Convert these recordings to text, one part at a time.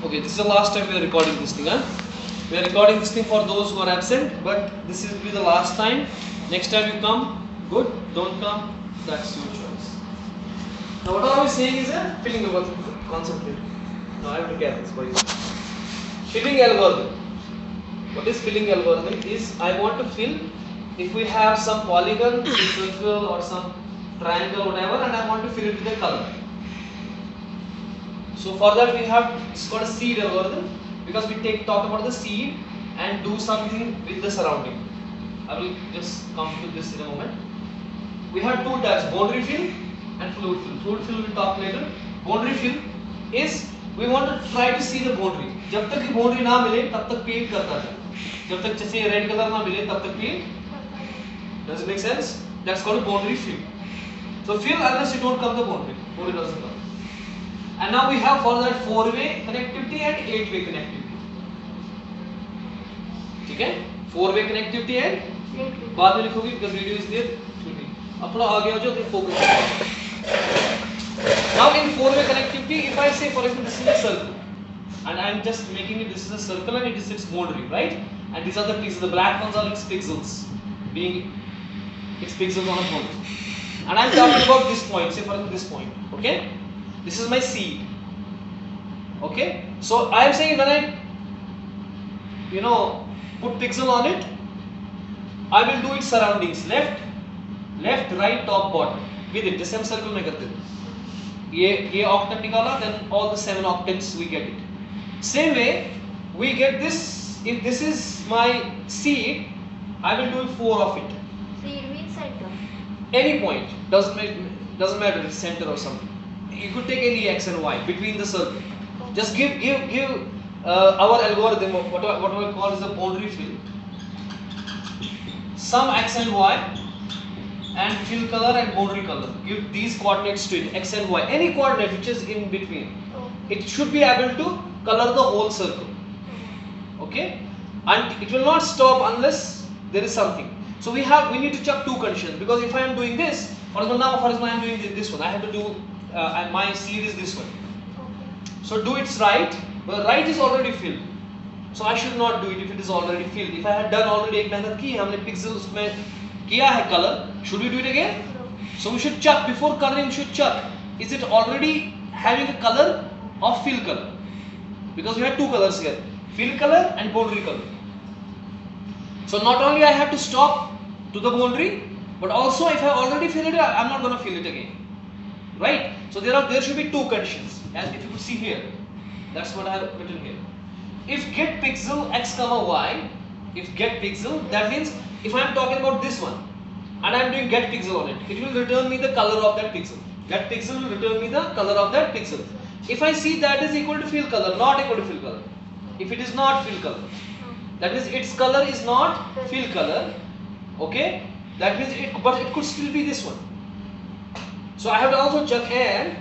Okay, this is the last time we are recording this thing, huh? We are recording this thing for those who are absent, but this will be the last time. Next time you come, good. Don't come, that's your choice. Now what I was saying is filling algorithm. Concentrate. Now I have to get this for you. Filling algorithm. What is filling algorithm? Is I want to fill if we have some polygon, some circle or some triangle, whatever, and I want to fill it with a color. So for that we have, it's called a seed algorithm, because we talk about the seed and do something with the surrounding. I will just come to this in a moment. We have two types, boundary fill and fluid fill. Fluid fill we will talk later. Boundary fill is we want to try to see the boundary. जब तक ये boundary ना मिले तब तक paint करता है. जब तक जैसे red color ना मिले तब तक paint. Does it make sense? That's called boundary fill. So fill unless you don't come the boundary. Boundary doesn't come. And now we have for that 4-way connectivity and 8-way connectivity. ठीक है? 4-way connectivity and बाद में लिखोगी because video is there. अब थोड़ा आगे हो जाओ तो focus करो. Now in 4-way connectivity, if I say for example this is a circle, and I am just making it this is a circle and it is its boundary, right? And these are the pixels. The black ones are its pixels, being its pixels on a boundary. And I am talking about this point. Say for example this point. Okay? This is my seed. Okay, so I am saying when I put pixel on it, I will do its surroundings, left, right, top, bottom with it. जैसे हम circle में करते हैं. ये octet निकाला, then all the 7 octets we get it. Same way we get this. If this is my seed, I will do 4 of it. Seed means center. Any point doesn't matter. It's center or something. You could take any x and y between the circle. Just give our algorithm, what we call is the boundary fill. Some x and y and fill color and boundary color. Give these coordinates to it, x and y. Any coordinate which is in between. It should be able to color the whole circle. Okay? And it will not stop unless there is something. So we need to check two conditions, because if I am doing this, for example I am doing this one, I have to do and my seed is this one. So do its right. Well, right is already filled, so I should not do it if it is already filled. If I had done already एक मेहनत की, हमने pixels में किया है color, should we do it again? So we should check before coloring. We should check, is it already having a color or fill color? Because we have two colors here, fill color and boundary color. So not only I have to stop to the boundary, but also if I already fill it, I am not going to fill it again. Right? So there should be two conditions, as if you could see here. That's what I have written here. If get pixel x comma y, if get pixel, that means if I am talking about this one and I am doing get pixel on it, it will return me the color of that pixel. That pixel will return me the color of that pixel. If I see that is equal to fill color, not equal to fill color. If it is not fill color, that means its color is not fill color. Okay? That means but it could still be this one. So I have to also check and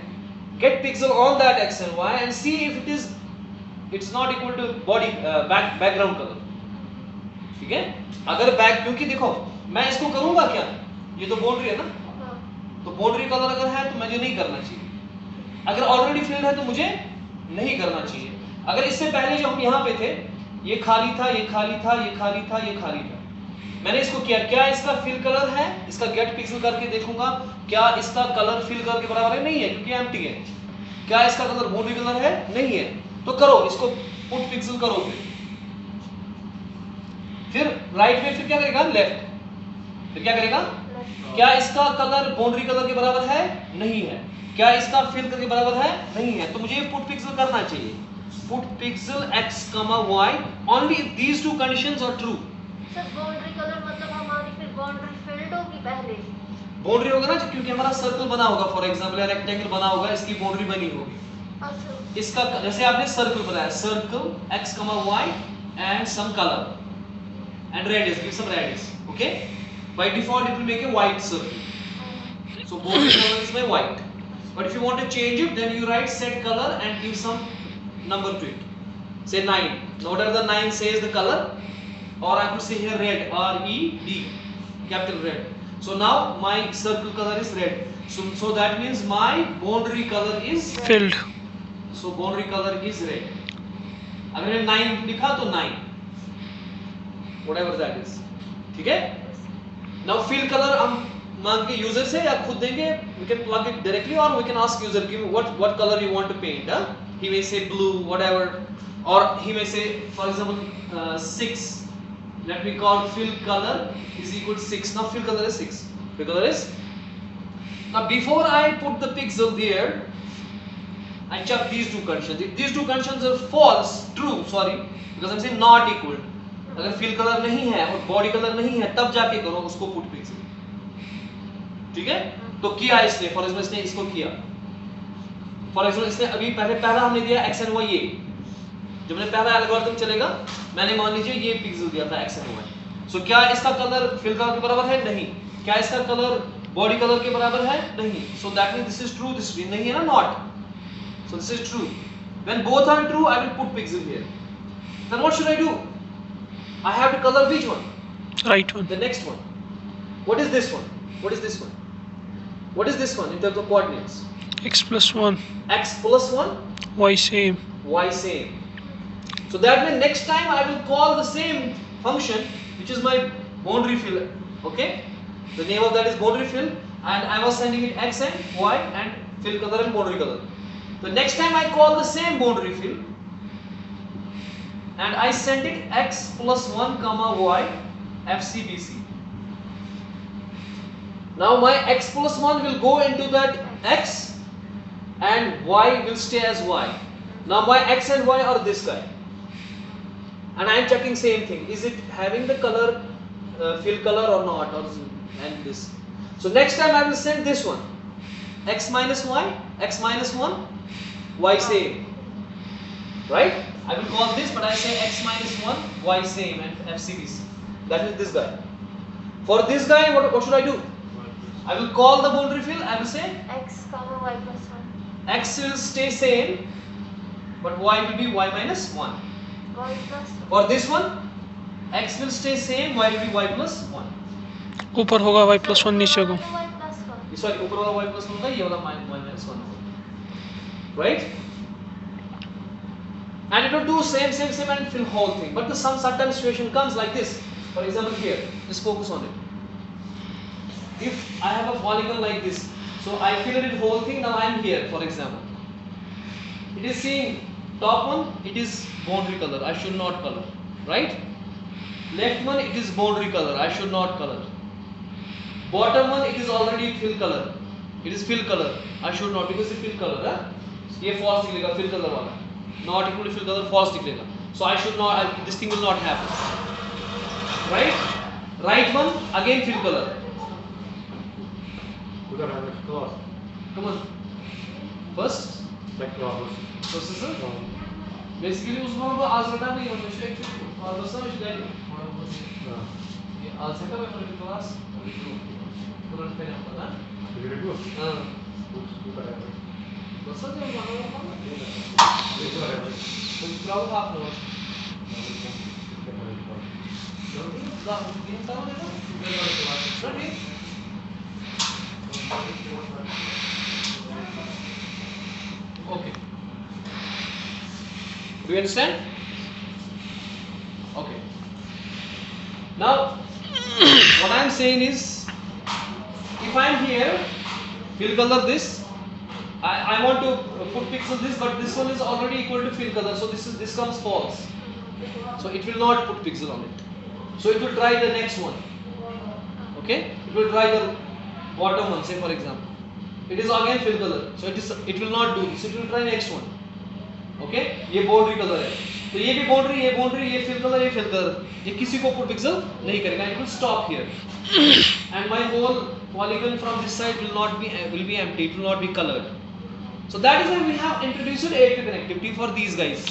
get pixel on that x and y and see if it's not equal to body background color. ठीक है? अगर क्योंकि देखो मैं इसको करूँगा क्या? ये तो boundary है ना? तो boundary color अगर है तो मुझे नहीं करना चाहिए. अगर already filled है तो मुझे नहीं करना चाहिए. अगर इससे पहले जो हम यहाँ पे थे, ये खाली था, ये खाली था, ये खाली था, ये खाली था. मैंने इसको किया, क्या इसका फिल कलर है? इसका गेट पिक्सल करके देखूंगा क्या इसका कलर फिल कलर के बराबर है? नहीं है, क्योंकि एम्प्टी है. क्या इसका कलर बाउंड्री कलर है? नहीं है. तो करो इसको, पुट पिक्सल करो. फिर राइट में फिर क्या करेगा? लेफ्ट. फिर क्या करेगा? क्या इसका कलर बाउंड्री कलर के बराबर है? नहीं है. क्या इसका फिल कलर के बराबर है? नहीं है. तो मुझे पुट पिक्सल करना चाहिए. Put pixel x, y only if these two conditions are true. Sir boundary colour मतलब हमारी फिर बाउंड्री फिल्ड होगी पहले. बाउंड्री होगा ना, क्योंकि हमारा सर्कल बना होगा, फॉर एग्जांपल रेक्टेंगल बना होगा, इसकी बाउंड्री बनी होगी. अच्छा. इसका जैसे आपने सर्कल बनाया, circle x, y and some color and radius, give some radius. Okay? By default it will make a white circle. So boundary color is my white. But if you want to change it, then you write set color and give some number to it. Say 9. Now whatever the 9 says the color, or I could say here red, R-E-D, capital red. So now my circle color is red. So that means my boundary color is filled. So boundary color is red. अगर मैंने 9 लिखा तो 9, whatever that is, ठीक है. Now fill color हम मांग के user से या खुद देंगे, we can plug it directly or we can ask user give me what color you want to paint. He may say blue, whatever, or he may say, for example, 6. Let me call fill color is equal to 6. Now fill color is 6. Fill color is. Now before I put the pixel there, I check these two conditions. If these two conditions are false, true, sorry, because I'm saying not equal. अगर fill color नहीं है और body color नहीं है तब जाके करो उसको put pixel. ठीक है? तो किया इसने, फॉर एग्जाम्पल इसने इसको किया, फॉर एग्जाम्पल इसने अभी पहला हमने दिया x and y ये, जब मैंने पहला एल्गोरिथम चलेगा मैंने मान लीजिए ये पिक्सल दिया था x and y. सो क्या इसका कलर फिल कलर के बराबर है? नहीं. क्या इसका कलर बॉडी कलर के बराबर है? नहीं. So that means this is true, this नहीं है ना, not. So this is true. When both are true, I will put pixel here. Then what should I do? I have to color which one? Right one. The next one. What is this one? What is this one? What is this one in terms of coordinates? X plus 1. X plus 1, Y same. Y same. So that means next time I will call the same function which is my boundary fill. Okay? The name of that is boundary fill, and I was sending it X and Y and fill color and boundary color. The next time I call the same boundary fill and I send it x plus 1 comma y FCBC. Now my x plus 1 will go into that x and y will stay as y. Now my x and y are this guy, and I am checking same thing. Is it having the color fill color or not, or and this. So next time I will send this one x minus y, x minus 1, y same, right? I will call this, but I say x minus 1, y same and FCBC. That is this guy. For this guy, what should I do? I will call the boundary fill. I will say x comma y plus 1. x will stay same, but y will be y minus 1. Y plus 1. For this one, x will stay same, y will be y plus 1. ऊपर होगा y plus 1, नीचे होगा. y plus 1. Sorry, ऊपर वाला y plus 1 होगा, ये वाला y minus 1 होगा. Right? And it will do same and fill whole thing. But some certain situation comes like this. For example here, just focus on it. If I have a polygon like this, so I fill it whole thing, now I am here, for example. It is seeing top one, it is boundary color, I should not color. Right? Left one, it is boundary color, I should not color. Bottom one, it is already fill color. It is fill color, I should not, because it fill color. ये false निकलेगा fill color वाला, not equal to fill color false निकलेगा. So I should not, this thing will not happen. Right? Right one again fill color. We gotta have a class. Come on. First. Like class. First is it? Basically उसमें वो आज रटा नहीं होना चाहिए actually. और दूसरा मैं शुरू ये आज सेटअप है मेरे क्लास. तुरंत पे नहीं पता. Did you do? हाँ. We gotta have it. दूसरा जो मानो We gotta have it. तो cloud half low. Okay. Do you understand? Okay. Now, what I am saying is, if I am here, fill color this. I want to put pixel this, but this one is already equal to fill color, so this comes false. So it will not put pixel on it. So it will try the next one. Okay? It will try the bottom one, say for example. It is again fill color, so it will not do this. It will try next one. Okay? ये boundary color है. तो ये भी boundary, ये fill color, ये fill color. ये किसी को put pixel नहीं करेगा. It will stop here. And my whole polygon from this side will be empty. It will not be colored. So that is why we have introduced AFP connectivity for these guys.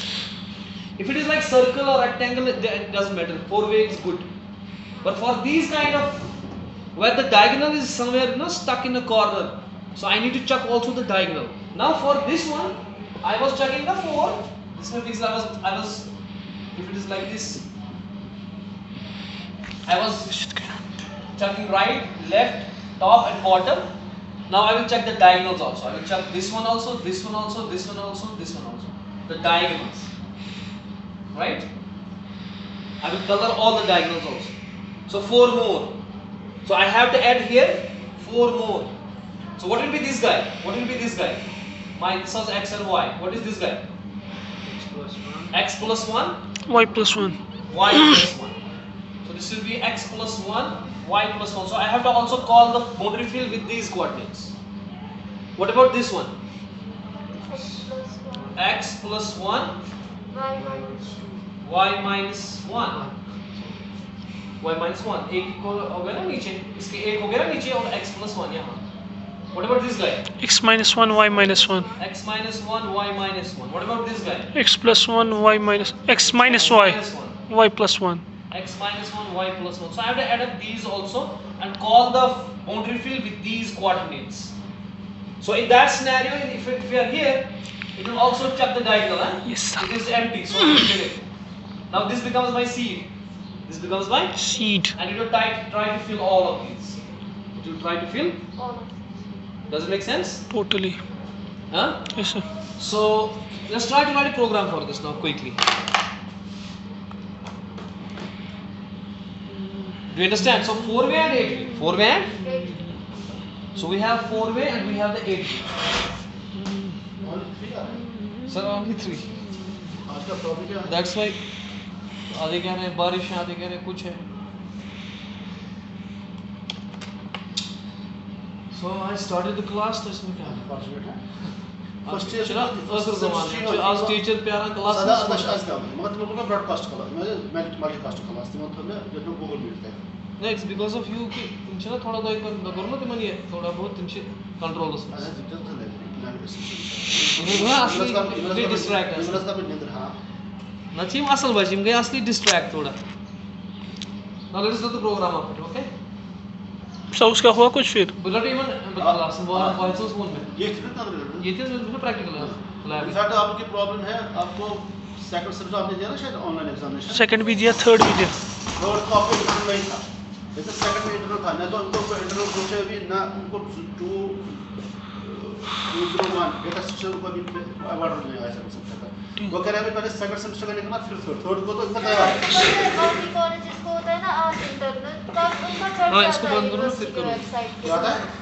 If it is like circle or rectangle, it doesn't matter. 4-way is good. But for these kind of where the diagonal is somewhere stuck in a corner, so I need to check also the diagonal. Now for this one, I was checking the 4. This means I was if it is like this, I was checking right, left, top and bottom. Now I will check the diagonals also. I will check this one also, this one also, this one also, this one also. The diagonals. right? I will color all the diagonals also. So 4 more. So I have to add here 4 more. So what will be this guy? What will be this guy? This was x and y. What is this guy? X plus 1, Y plus 1. y plus 1. So this will be x plus 1, y plus 1. So I have to also call the boundary field with these coordinates. What about this one? x plus 1 X plus 1, y minus 2 y minus 1. y minus 1. एक को हो गया ना नीचे, इसके एक हो गया ना नीचे और x plus 1 यहाँ. What about this guy? X minus 1, Y minus 1. X minus 1, y minus 1. What about this guy? X plus 1, Y minus X minus Y. Minus 1. Y plus 1. X minus 1, y plus 1. So I have to add up these also and call the boundary field with these coordinates. So in that scenario, if we are here, it will also check the diagonal. Huh? Yes, sir. It is empty, so I will fill it. Now this becomes my seed. This becomes my, Seed. and it will try to fill all of these. It will try to fill. all of Does it make sense? Totally. Huh? Yes, sir. So let's try to write a program for this now quickly. Do you understand? So 4-way and 8-way. 4-way and? 8 So we have 4-way and we have the 8-way. Only 3 are there. Sir, only 3. आज का problem क्या है? That's why आधे कह रहे हैं बारिश है, आधे कह रहे हैं कुछ है. So I started the class तो इसमें क्या है? Approximate है. First year चला असर ज़माने आज टीचर प्यारा क्लास सदा अदश आज का मगर तुम लोगों का ब्रॉडकास्ट क्लास मैं मल्टीकास्ट क्लास तुम तो मैं जो गूगल मीट है नेक्स्ट बिकॉज ऑफ यू कि तुमचे ना थोडा तो एक करू ना तुम्हाला ये थोडा बहुत तुमचे कंट्रोल असतो. आज जितना तो लैंग्वेज तुम्ही असली डिस्ट्रॅक्ट इंग्लिश का भी निंद्र हां नचीम असल भाषी गई असली डिस्ट्रॅक्ट थोडा. Now let us do the program of it, okay? So उसका हुआ कुछ फिर? But not even क्लास वो वॉइस फोन में ये कितना कर रहे हो ये थे जो प्रैक्टिकल है लैब. इनफैक्ट आपकी प्रॉब्लम है आपको सेकंड सेमेस्टर आपने दिया ना शायद ऑनलाइन एग्जामिनेशन सेकंड भी दिया, थर्ड भी दिया. और तो आपको इंटरव्यू नहीं था जैसे सेकंड में इंटरव्यू था ना तो उनको इंटरव्यू पूछे भी ना उनको 201 डेटा स्ट्रक्चर को भी अवार्ड नहीं आया सकता था. वो कह रहे हैं पहले सेकंड सेमेस्टर का निकलना फिर थर्ड को तो इतना तैयार है. और कॉलेजेस को होता है ना आज इंटरनल तब उनका चढ़ हाँ, जाता इसको है बंद करो, फिर यूनिवर्सिटी करो. वेबसाइट क्या होता है?